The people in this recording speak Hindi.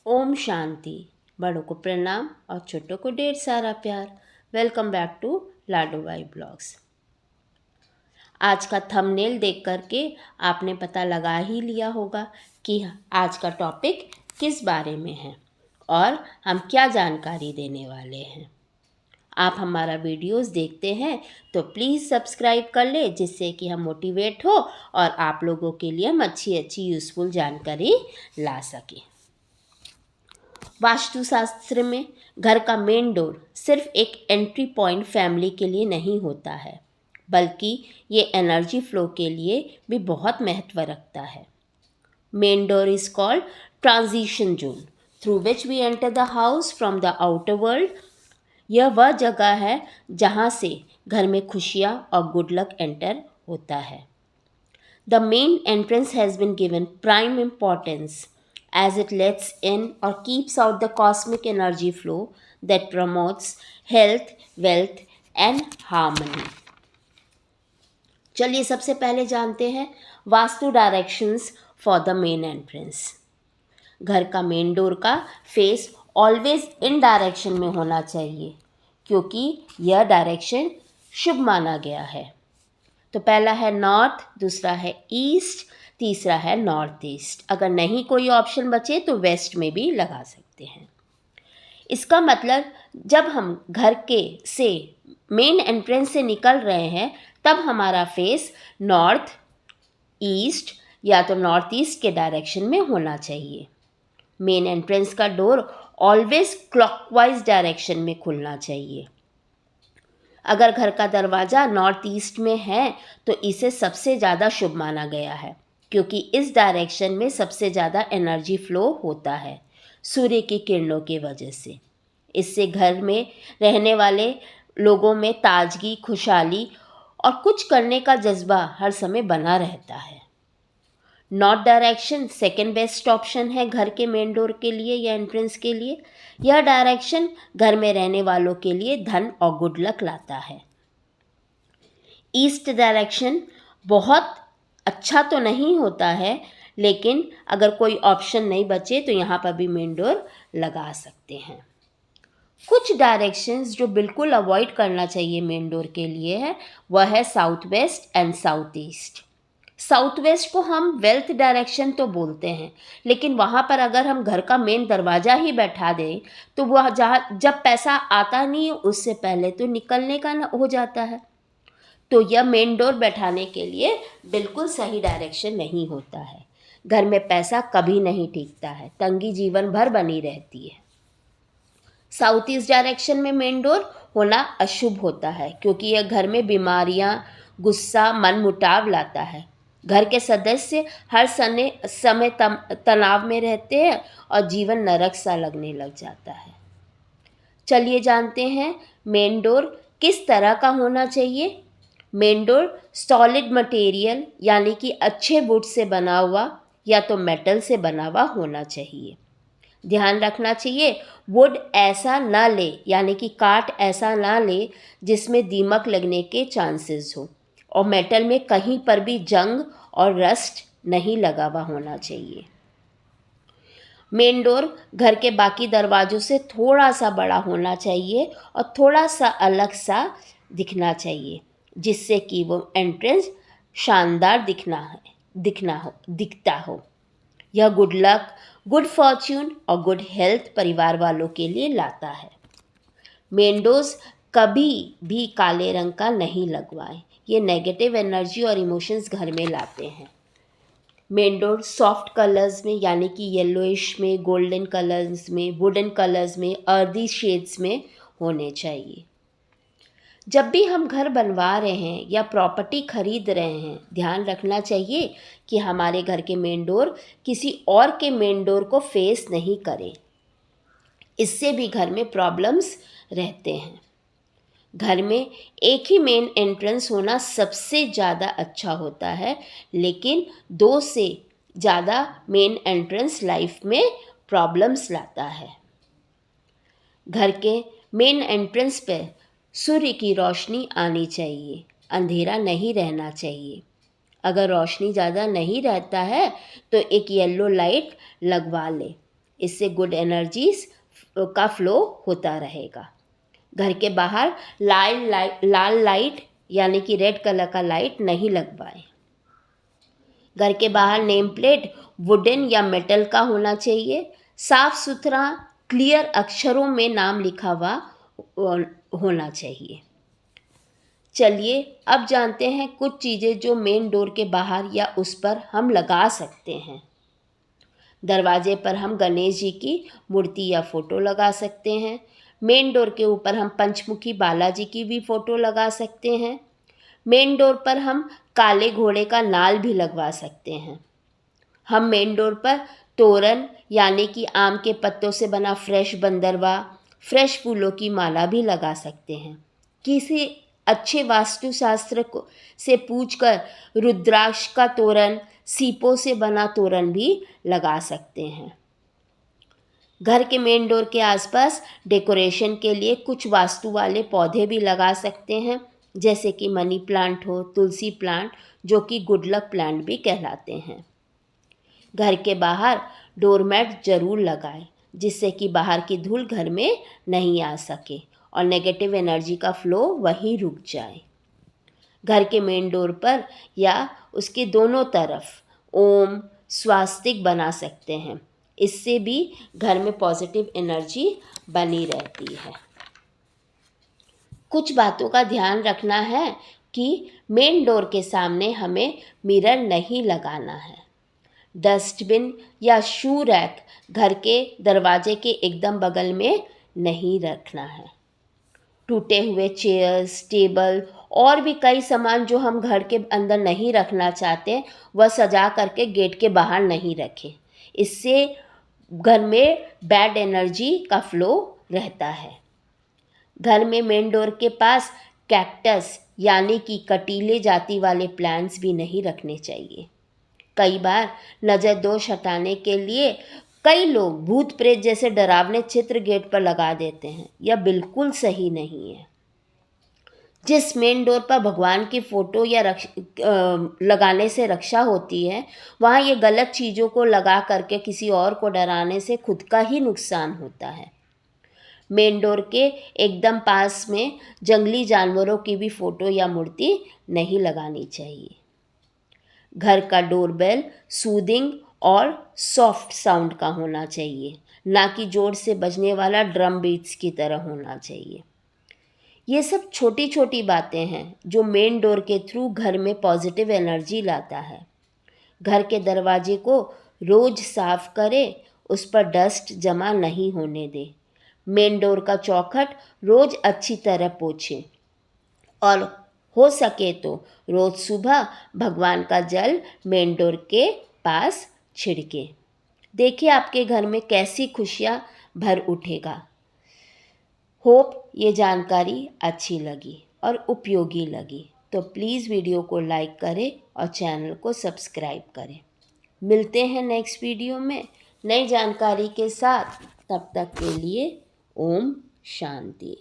ओम शांति। बड़ों को प्रणाम और छोटों को ढेर सारा प्यार। वेलकम बैक टू लाडो भाई ब्लॉग्स। आज का थंबनेल देख करके आपने पता लगा ही लिया होगा कि आज का टॉपिक किस बारे में है और हम क्या जानकारी देने वाले हैं। आप हमारा वीडियोस देखते हैं तो प्लीज़ सब्सक्राइब कर ले, जिससे कि हम मोटिवेट हो और आप लोगों के लिए हम अच्छी यूज़फुल जानकारी ला सकें। वास्तुशास्त्र में घर का मेन डोर सिर्फ एक एंट्री पॉइंट फैमिली के लिए नहीं होता है, बल्कि ये एनर्जी फ्लो के लिए भी बहुत महत्व रखता है। Main door is called transition zone through which we enter the house from the outer world. यह वह जगह है जहाँ से घर में खुशियाँ और गुड लक एंटर होता है। The main entrance has been given prime importance as it lets in or keeps out the cosmic energy flow that promotes health, wealth and harmony. चलिए सबसे पहले जानते हैं vastu directions for the main entrance. घर का मेन डोर का फेस ऑलवेज इन डायरेक्शन में होना चाहिए, क्योंकि यह डायरेक्शन शुभ माना गया है। तो पहला है नॉर्थ, दूसरा है ईस्ट, तीसरा है नॉर्थ ईस्ट। अगर नहीं कोई ऑप्शन बचे तो वेस्ट में भी लगा सकते हैं। इसका मतलब जब हम घर के से मेन एंट्रेंस से निकल रहे हैं तब हमारा फेस नॉर्थ ईस्ट या तो नॉर्थ ईस्ट के डायरेक्शन में होना चाहिए। मेन एंट्रेंस का डोर ऑलवेज क्लॉकवाइज डायरेक्शन में खुलना चाहिए। अगर घर का दरवाज़ा नॉर्थ ईस्ट में है तो इसे सबसे ज़्यादा शुभ माना गया है, क्योंकि इस डायरेक्शन में सबसे ज़्यादा एनर्जी फ्लो होता है सूर्य की किरणों की वजह से। इससे घर में रहने वाले लोगों में ताजगी, खुशहाली और कुछ करने का जज्बा हर समय बना रहता है। North direction second best option है घर के मेन डोर के लिए या एंट्रेंस के लिए। यह डायरेक्शन घर में रहने वालों के लिए धन और गुड लक लाता है। ईस्ट डायरेक्शन बहुत अच्छा तो नहीं होता है, लेकिन अगर कोई ऑप्शन नहीं बचे तो यहाँ पर भी मेन डोर लगा सकते हैं। कुछ डायरेक्शंस जो बिल्कुल अवॉइड करना चाहिए मेन डोर के लिए है वह है south west and south east. South west को हम वेल्थ डायरेक्शन तो बोलते हैं, लेकिन वहाँ पर अगर हम घर का मेन दरवाज़ा ही बैठा दें तो वह जहाँ जब पैसा आता नहीं है उससे पहले तो निकलने का हो जाता है। तो यह मेन डोर बैठाने के लिए बिल्कुल सही डायरेक्शन नहीं होता है। घर में पैसा कभी नहीं टिकता है, तंगी जीवन भर बनी रहती है। साउथ ईस्ट डायरेक्शन में मेन डोर होना अशुभ होता है, क्योंकि यह घर में बीमारियां, गुस्सा, मनमुटाव लाता है। घर के सदस्य हर समय तनाव में रहते हैं और जीवन नरक सा लगने लग जाता है। चलिए जानते हैं मेन डोर किस तरह का होना चाहिए। मेन डोर सॉलिड मटेरियल यानी कि अच्छे वुड से बना हुआ या तो मेटल से बना हुआ होना चाहिए। ध्यान रखना चाहिए वुड ऐसा ना ले, यानी कि काट ऐसा ना ले जिसमें दीमक लगने के चांसेस हो, और मेटल में कहीं पर भी जंग और रस्ट नहीं लगा हुआ होना चाहिए। मेन डोर घर के बाकी दरवाज़ों से थोड़ा सा बड़ा होना चाहिए और थोड़ा सा अलग सा दिखना चाहिए, जिससे कि वो एंट्रेंस शानदार दिखता हो। यह गुड लक, गुड फॉर्च्यून और गुड हेल्थ परिवार वालों के लिए लाता है। मेन डोर्स कभी भी काले रंग का नहीं लगवाएं, ये नेगेटिव एनर्जी और इमोशंस घर में लाते हैं। मेन डोर सॉफ्ट कलर्स में यानी कि येलोइश में, गोल्डन कलर्स में, वुडन कलर्स में, अर्दी शेड्स में होने चाहिए। जब भी हम घर बनवा रहे हैं या प्रॉपर्टी खरीद रहे हैं, ध्यान रखना चाहिए कि हमारे घर के मेन डोर किसी और के मेन डोर को फेस नहीं करें। इससे भी घर में प्रॉब्लम्स रहते हैं। घर में एक ही मेन एंट्रेंस होना सबसे ज़्यादा अच्छा होता है, लेकिन 2 से ज़्यादा मेन एंट्रेंस लाइफ में प्रॉब्लम्स लाता है। घर के मेन एंट्रेंस पे सूर्य की रोशनी आनी चाहिए, अंधेरा नहीं रहना चाहिए। अगर रोशनी ज़्यादा नहीं रहता है तो एक येलो लाइट लगवा ले। इससे गुड एनर्जीज का फ्लो होता रहेगा। घर के बाहर लाल लाइट यानी कि रेड कलर का लाइट नहीं लगवाएं। घर के बाहर नेम प्लेट वुडन या मेटल का होना चाहिए। साफ सुथरा क्लियर अक्षरों में नाम लिखा हुआ होना चाहिए। चलिए अब जानते हैं कुछ चीज़ें जो मेन डोर के बाहर या उस पर हम लगा सकते हैं। दरवाजे पर हम गणेश जी की मूर्ति या फोटो लगा सकते हैं। मेन डोर के ऊपर हम पंचमुखी बालाजी की भी फोटो लगा सकते हैं। मेन डोर पर हम काले घोड़े का नाल भी लगवा सकते हैं। हम मेन डोर पर तोरण यानी कि आम के पत्तों से बना फ्रेश बंदरवा, फ्रेश फूलों की माला भी लगा सकते हैं। किसी अच्छे वास्तुशास्त्र से पूछकर रुद्राक्ष का तोरण, सीपों से बना तोरण भी लगा सकते हैं। घर के मेन डोर के आसपास डेकोरेशन के लिए कुछ वास्तु वाले पौधे भी लगा सकते हैं, जैसे कि मनी प्लांट हो, तुलसी प्लांट, जो कि गुड लक प्लांट भी कहलाते हैं। घर के बाहर डोरमैट जरूर लगाएं, जिससे कि बाहर की धूल घर में नहीं आ सके और नेगेटिव एनर्जी का फ्लो वहीं रुक जाए। घर के मेन डोर पर या उसके दोनों तरफ ओम स्वास्तिक बना सकते हैं। इससे भी घर में पॉजिटिव एनर्जी बनी रहती है। कुछ बातों का ध्यान रखना है कि मेन डोर के सामने हमें मिरर नहीं लगाना है। डस्टबिन या शू रैक घर के दरवाजे के एकदम बगल में नहीं रखना है। टूटे हुए चेयर्स, टेबल और भी कई सामान जो हम घर के अंदर नहीं रखना चाहते, वह सजा करके गेट के बाहर नहीं रखें। इससे घर में बैड एनर्जी का फ्लो रहता है। घर में मेन डोर के पास कैक्टस यानी कि कटीले जाति वाले प्लांट्स भी नहीं रखने चाहिए। कई बार नज़र दोष हटाने के लिए कई लोग भूत प्रेत जैसे डरावने चित्र गेट पर लगा देते हैं। यह बिल्कुल सही नहीं है। जिस मेन डोर पर भगवान की फ़ोटो या लगाने से रक्षा होती है, वहाँ ये गलत चीज़ों को लगा करके किसी और को डराने से खुद का ही नुकसान होता है। मेन डोर के एकदम पास में जंगली जानवरों की भी फ़ोटो या मूर्ति नहीं लगानी चाहिए। घर का डोरबेल सूदिंग और सॉफ्ट साउंड का होना चाहिए, ना कि जोर से बजने वाला ड्रम बीट्स की तरह होना चाहिए। ये सब छोटी छोटी बातें हैं जो मेन डोर के थ्रू घर में पॉजिटिव एनर्जी लाता है। घर के दरवाजे को रोज साफ करें, उस पर डस्ट जमा नहीं होने दें। मेन डोर का चौखट रोज अच्छी तरह पोंछें और हो सके तो रोज सुबह भगवान का जल मेन डोर के पास छिड़के। देखिए आपके घर में कैसी खुशियाँ भर उठेगा। होप ये जानकारी अच्छी लगी और उपयोगी लगी, तो प्लीज़ वीडियो को लाइक करें और चैनल को सब्सक्राइब करें। मिलते हैं नेक्स्ट वीडियो में नई जानकारी के साथ। तब तक के लिए ओम शांति।